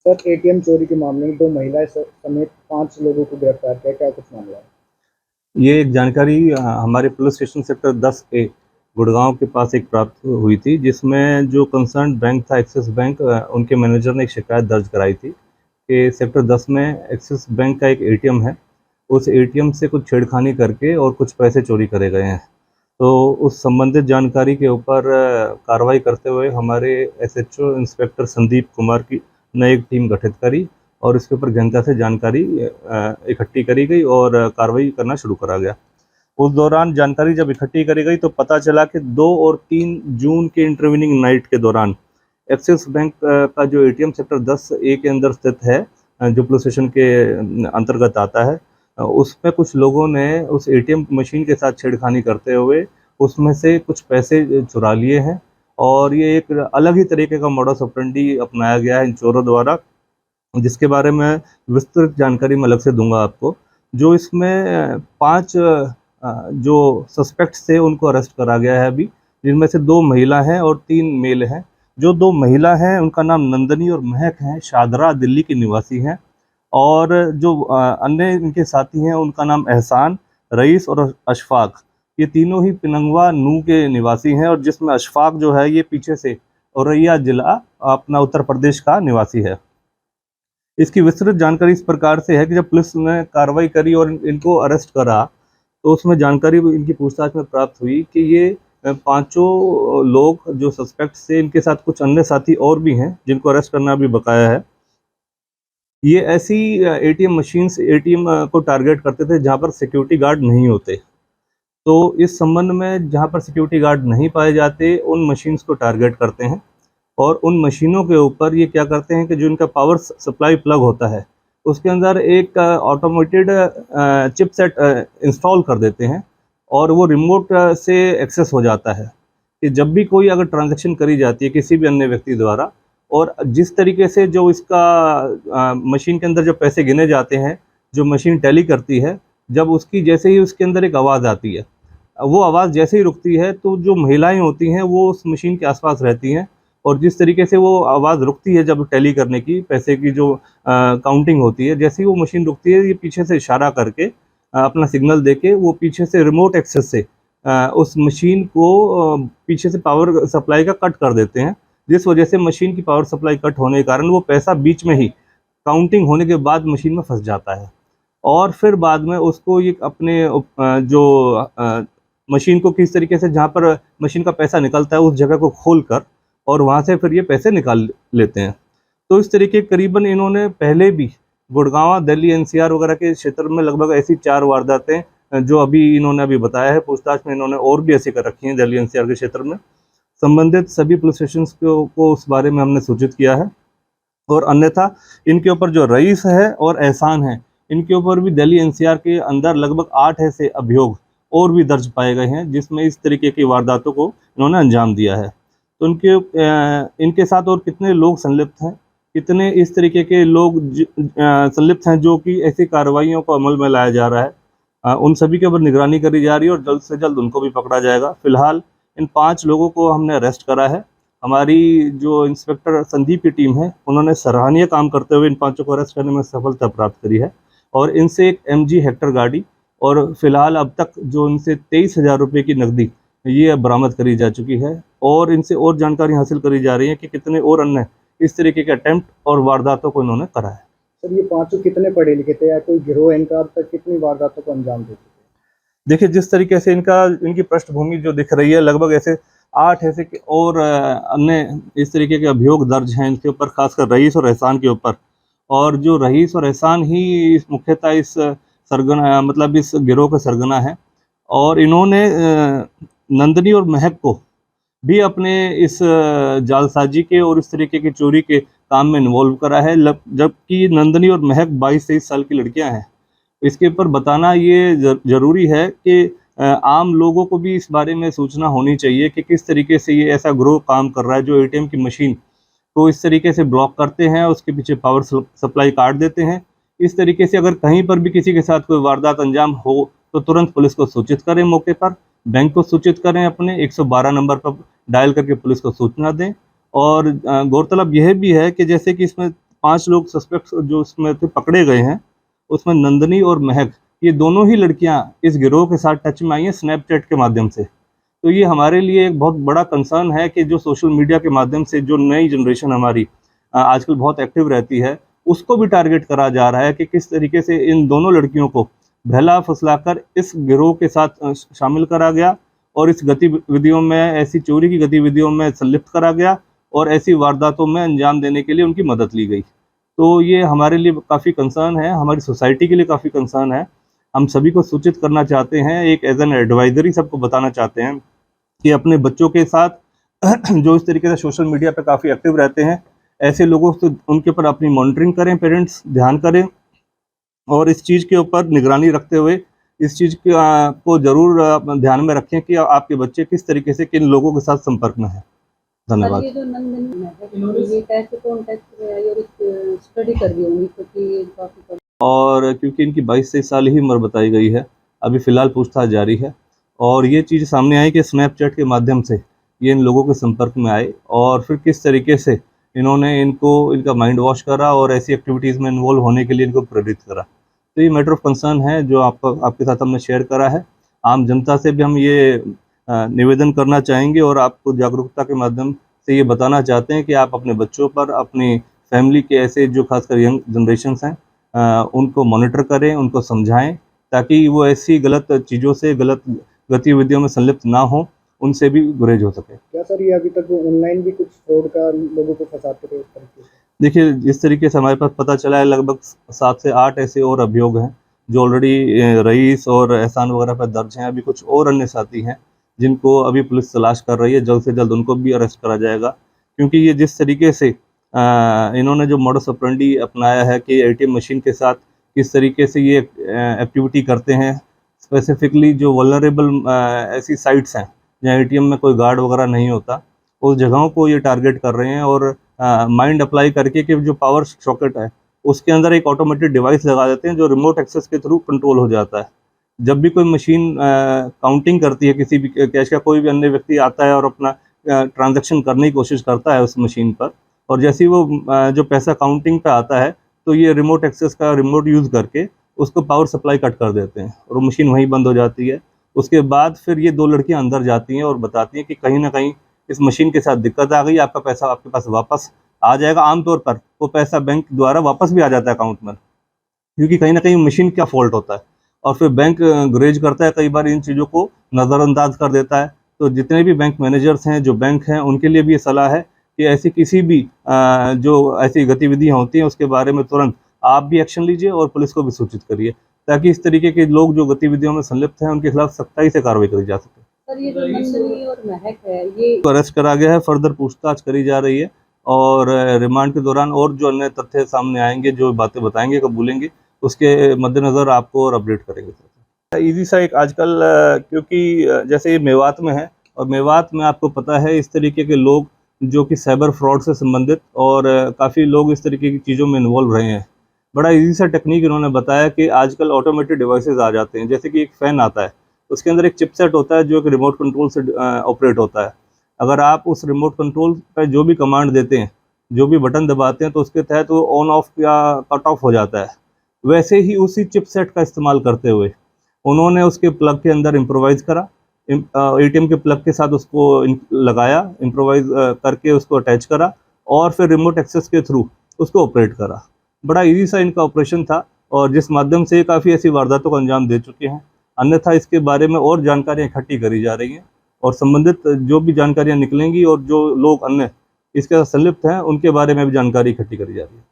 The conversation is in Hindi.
सर एटीएम चोरी के मामले में 2 महिलाएं समेत 5 लोगों को गिरफ्तार किया, क्या कुछ मामला है? ये एक जानकारी हमारे police station sector 10A Gurgaon के पास एक प्राप्त हुई थी, जिसमें जो कंसर्न बैंक था एक्सिस बैंक, उनके मैनेजर ने एक शिकायत दर्ज कराई थी कि सेक्टर 10 में एक्सिस बैंक का एक एटीएम है, उस एटीएम से कुछ छेड़खानी करके और कुछ पैसे चोरी करे गए हैं। तो उस संबंधित जानकारी के ऊपर कार्रवाई करते हुए हमारे एसएचओ इंस्पेक्टर संदीप कुमार की ने एक टीम गठित करी और इसके ऊपर गहनता से जानकारी इकट्ठी करी गई और कार्रवाई करना शुरू करा गया। उस दौरान जानकारी जब इकट्ठी करी गई तो पता चला कि 2 और 3 जून के इंटरवेनिंग नाइट के दौरान एक्सिस बैंक का जो एटीएम सेक्टर 10A के अंदर स्थित है, जो पुलिस स्टेशन के अंतर्गत आता है, उसमें कुछ लोगों ने उस एटीएम मशीन के साथ छेड़खानी करते हुए उसमें से कुछ पैसे चुरा लिए हैं। और ये एक अलग ही तरीके का मॉडस ऑपरेंडी अपनाया गया है इन चोरों द्वारा, जिसके बारे में विस्तृत जानकारी मैं अलग से दूंगा आपको। जो इसमें 5 जो सस्पेक्ट्स थे उनको अरेस्ट करा गया है अभी, जिनमें से 2 महिला हैं और 3 मेल हैं। जो 2 महिला हैं उनका नाम नंदनी और महक है, शादरा दिल्ली की निवासी हैं। और जो अन्य इनके साथी हैं उनका नाम एहसान, रईस और अशफाक, ये तीनों ही पिनंगवा नू के निवासी हैं। और जिसमें अशफाक जो है ये पीछे से औरैया जिला अपना उत्तर प्रदेश का निवासी है। इसकी विस्तृत जानकारी इस प्रकार से है कि जब पुलिस ने कार्रवाई करी और इनको अरेस्ट करा तो उसमें जानकारी इनकी पूछताछ में प्राप्त हुई कि ये पांचों लोग जो सस्पेक्ट थे, इनके साथ कुछ अन्य साथी और भी हैं जिनको अरेस्ट करना भी बकाया है। ये ऐसी एटीएम मशीन्स, एटीएम को टारगेट करते थे जहां पर सिक्योरिटी गार्ड नहीं होते। तो इस संबंध में जहां पर सिक्योरिटी गार्ड नहीं पाए जाते उन मशीन्स को टारगेट करते हैं और उन मशीनों के ऊपर ये क्या करते हैं कि जो इनका पावर सप्लाई प्लग होता है उसके अंदर एक ऑटोमेटेड चिपसेट इंस्टॉल कर देते हैं और वो रिमोट से एक्सेस हो जाता है कि जब भी कोई अगर ट्रांजैक्शन करी जाती है किसी भी अन्य व्यक्ति द्वारा, और जिस तरीके से जो इसका मशीन के अंदर जो पैसे गिने जाते हैं, जो मशीन टैली करती है, जब उसकी जैसे ही उसके अंदर एक आवाज़ आती है, वो आवाज़ जैसे ही रुकती है तो जो महिलाएं होती हैं वो उस मशीन के आसपास रहती हैं और जिस तरीके से वो आवाज़ रुकती है जब टैली करने की, पैसे की जो काउंटिंग होती है, जैसे ही वो मशीन रुकती है ये पीछे से इशारा करके अपना सिग्नल देके वो पीछे से रिमोट एक्सेस से उस मशीन को पीछे से पावर सप्लाई का कट कर देते हैं, जिस वजह से मशीन की पावर सप्लाई कट होने के कारण वो पैसा बीच में ही काउंटिंग होने के बाद मशीन में फंस जाता है। और फिर बाद में उसको ये अपने जो मशीन को किस तरीके से जहाँ पर मशीन का पैसा निकलता है उस जगह को खोल कर और वहाँ से फिर ये पैसे निकाल लेते हैं। तो इस तरीके करीबन इन्होंने पहले भी गुड़गांव, दिल्ली, एनसीआर वगैरह के क्षेत्र में लगभग ऐसी 4 वारदातें जो अभी इन्होंने अभी बताया है, पूछताछ में इन्होंने और भी ऐसी कर रखी हैं दिल्ली एनसीआर के क्षेत्र में। संबंधित सभी पुलिस स्टेशन को उस बारे में हमने सूचित किया है। और अन्यथा इनके ऊपर जो रईस है और एहसान है, इनके ऊपर भी दिल्ली एनसीआर के अंदर लगभग 8 ऐसे अभियोग और भी दर्ज पाए गए हैं जिसमें इस तरीके की वारदातों को इन्होंने अंजाम दिया है। तो इनके साथ और कितने लोग संलिप्त हैं, कितने इस तरीके के लोग संलिप्त हैं जो कि ऐसी कार्रवाइयों को अमल में लाया जा रहा है, उन सभी के ऊपर निगरानी करी जा रही है और जल्द से जल्द उनको भी पकड़ा जाएगा। फिलहाल इन 5 लोगों को हमने अरेस्ट करा है। हमारी जो इंस्पेक्टर संदीप की टीम है उन्होंने सराहनीय काम करते हुए इन 5 को अरेस्ट करने में सफलता प्राप्त करी है और इनसे एक MG हेक्टर गाड़ी और फिलहाल अब तक जो इनसे 23,000 रुपये की नकदी ये बरामद करी जा चुकी है और इनसे और जानकारी हासिल करी जा रही है कि कितने और अन्य इस तरीके के अटेम्प्ट और वारदातों को इन्होंने करा है। सर ये 5 कितने पढ़े लिखे थे या कोई गिरोह है इनका, अब तक कितनी वारदातों को अंजाम दे चुके हैं? देखिए जिस तरीके से इनकी पृष्ठभूमि जो दिख रही है, लगभग ऐसे 8 ऐसे के और अन्य इस तरीके के अभियोग दर्ज हैं इनके ऊपर, खासकर रईस और एहसान के ऊपर। और जो रईस और एहसान ही मुख्यतः इस सरगना मतलब इस गिरोह का सरगना है और इन्होंने नंदनी और महक को भी अपने इस जालसाजी के और इस तरीके की चोरी के काम में इन्वॉल्व करा है, जबकि नंदनी और महक 22-23 साल की लड़कियां हैं। इसके ऊपर बताना ये ज़रूरी है कि आम लोगों को भी इस बारे में सूचना होनी चाहिए कि किस तरीके से ये ऐसा ग्रोह काम कर रहा है जो एटीएम की मशीन को इस तरीके से ब्लॉक करते हैं, उसके पीछे पावर सप्लाई काट देते हैं। इस तरीके से अगर कहीं पर भी किसी के साथ कोई वारदात अंजाम हो तो तुरंत पुलिस को सूचित करें, मौके पर बैंक को सूचित करें, अपने 112 नंबर पर डायल करके पुलिस को सूचना दें। और गौरतलब यह भी है कि जैसे कि इसमें 5 लोग सस्पेक्ट जो इसमें थे पकड़े गए हैं, उसमें नंदनी और महक, ये दोनों ही लड़कियां इस गिरोह के साथ टच में आई हैं स्नैपचैट के माध्यम से। तो ये हमारे लिए एक बहुत बड़ा कंसर्न है कि जो सोशल मीडिया के माध्यम से जो नई जनरेशन हमारी आजकल बहुत एक्टिव रहती है, उसको भी टारगेट करा जा रहा है कि किस तरीके से इन दोनों लड़कियों को बहला फुसलाकर इस गिरोह के साथ शामिल करा गया और इस गतिविधियों में, ऐसी चोरी की गतिविधियों में संलिप्त करा गया और ऐसी वारदातों में अंजाम देने के लिए उनकी मदद ली गई। तो ये हमारे लिए काफ़ी कंसर्न है, हमारी सोसाइटी के लिए काफ़ी कंसर्न है। हम सभी को सूचित करना चाहते हैं, एक एज एन एडवाइजरी सबको बताना चाहते हैं कि अपने बच्चों के साथ जो इस तरीके से सोशल मीडिया पे काफ़ी एक्टिव रहते हैं, ऐसे लोगों से उनके ऊपर अपनी मॉनिटरिंग करें, पेरेंट्स ध्यान करें और इस चीज़ के ऊपर निगरानी रखते हुए इस चीज़ को ज़रूर ध्यान में रखें कि आपके बच्चे किस तरीके से किन लोगों के साथ संपर्क में है। धन्यवाद। ये जो नंदन है ये कैसे कॉन्टेक्ट में आई और स्टडी कर रही होंगी क्योंकि ये काफ़ी और क्योंकि इनकी 22-23 साल ही उम्र बताई गई है, अभी फ़िलहाल पूछताछ जारी है और ये चीज़ सामने आई कि स्नैपचैट के माध्यम से ये इन लोगों के संपर्क में आए और फिर किस तरीके से इन्होंने इनका माइंड वॉश करा और ऐसी एक्टिविटीज़ में इन्वॉल्व होने के लिए इनको प्रेरित करा। तो ये मैटर ऑफ कंसर्न है जो आपके साथ हमने शेयर करा है। आम जनता से भी हम ये निवेदन करना चाहेंगे और आपको जागरूकता के माध्यम से ये बताना चाहते हैं कि आप अपने बच्चों पर, अपनी फैमिली के ऐसे जो खासकर यंग जनरेशन्स हैं, उनको मॉनिटर करें, उनको समझाएं ताकि वो ऐसी गलत चीज़ों से, गलत गतिविधियों में संलिप्त ना हो, उनसे भी गुरेज हो सके। क्या सर ये अभी तक ऑनलाइन भी कुछ फ्रॉड का लोगों को फंसाते थे इस तरीके से? देखिए, जिस तरीके से हमारे पास पता चला है लगभग 7 से 8 ऐसे और अभियोग हैं जो ऑलरेडी रईस और एहसान वगैरह पर दर्ज हैं। अभी कुछ और अन्य साथी हैं जिनको अभी पुलिस तलाश कर रही है, जल्द से जल्द उनको भी अरेस्ट करा जाएगा क्योंकि ये जिस तरीके से इन्होंने जो मॉडस ऑपरेंडी अपनाया है कि एटीएम मशीन के साथ किस तरीके से ये एक्टिविटी करते हैं, स्पेसिफिकली जो वल्नरेबल ऐसी साइट्स हैं जहाँ एटीएम में कोई गार्ड वगैरह नहीं होता, उस जगहों को ये टारगेट कर रहे हैं और माइंड अप्लाई करके कि जो पावर सॉकेट है उसके अंदर एक ऑटोमेटेड डिवाइस लगा देते हैं जो रिमोट एक्सेस के थ्रू कंट्रोल हो जाता है। जब भी कोई मशीन काउंटिंग करती है, किसी भी कैश का कोई भी अन्य व्यक्ति आता है और अपना ट्रांजैक्शन करने की कोशिश करता है उस मशीन पर और जैसे ही वो जो पैसा काउंटिंग पे आता है तो ये रिमोट एक्सेस का रिमोट यूज़ करके उसको पावर सप्लाई कट कर देते हैं और वो मशीन वहीं बंद हो जाती है। उसके बाद फिर ये 2 लड़कियां अंदर जाती हैं और बताती हैं कि कहीं ना कहीं इस मशीन के साथ दिक्कत आ गई, आपका पैसा आपके पास वापस आ जाएगा। आमतौर पर वो पैसा बैंक द्वारा वापस भी आ जाता है अकाउंट में क्योंकि कहीं ना कहीं मशीन का फॉल्ट होता है और फिर बैंक गुरेज करता है, कई बार इन चीज़ों को नज़रअंदाज कर देता है। तो जितने भी बैंक मैनेजर्स हैं, जो बैंक हैं, उनके लिए भी ये सलाह है कि ऐसी किसी भी जो ऐसी गतिविधियाँ होती हैं उसके बारे में तुरंत आप भी एक्शन लीजिए और पुलिस को भी सूचित करिए ताकि इस तरीके के लोग जो गतिविधियों में संलिप्त हैं उनके खिलाफ सख्ताई से कार्रवाई करी जा सके। सर ये जो नंदनी और महक है ये अरेस्ट करा गया है, फर्दर पूछताछ करी जा रही है और रिमांड के दौरान और जो अन्य तथ्य सामने आएंगे, जो बातें बताएंगे, कबूलेंगे, उसके मद्देनज़र आपको और अपडेट करेंगे। ईजी सा एक आजकल क्योंकि जैसे ये मेवात में है और मेवात में आपको पता है इस तरीके के लोग जो कि साइबर फ्रॉड से संबंधित और काफ़ी लोग इस तरीके की चीज़ों में इन्वॉल्व रहे हैं। बड़ा ईजी सा टेक्निक इन्होंने बताया कि आजकल ऑटोमेटेड डिवाइसेस आ जाते हैं, जैसे कि एक फ़ैन आता है, उसके अंदर एक चिपसेट होता है जो एक रिमोट कंट्रोल से ऑपरेट होता है। अगर आप उस रिमोट कंट्रोल पर जो भी कमांड देते हैं, जो भी बटन दबाते हैं तो उसके तहत वो ऑन ऑफ या कट ऑफ हो जाता है। वैसे ही उसी चिपसेट का इस्तेमाल करते हुए उन्होंने उसके प्लग के अंदर इम्प्रोवाइज़ करा, एटीएम के प्लग के साथ उसको लगाया, इम्प्रोवाइज़ करके उसको अटैच करा और फिर रिमोट एक्सेस के थ्रू उसको ऑपरेट करा। बड़ा ईजी सा इनका ऑपरेशन था और जिस माध्यम से काफ़ी ऐसी वारदातों को अंजाम दे चुके हैं। अन्यथा इसके बारे में और जानकारियाँ इकट्ठी करी जा रही हैं और संबंधित जो भी जानकारियाँ निकलेंगी और जो लोग अन्य इसके साथ संलिप्त हैं उनके बारे में भी जानकारी इकट्ठी करी जा रही है।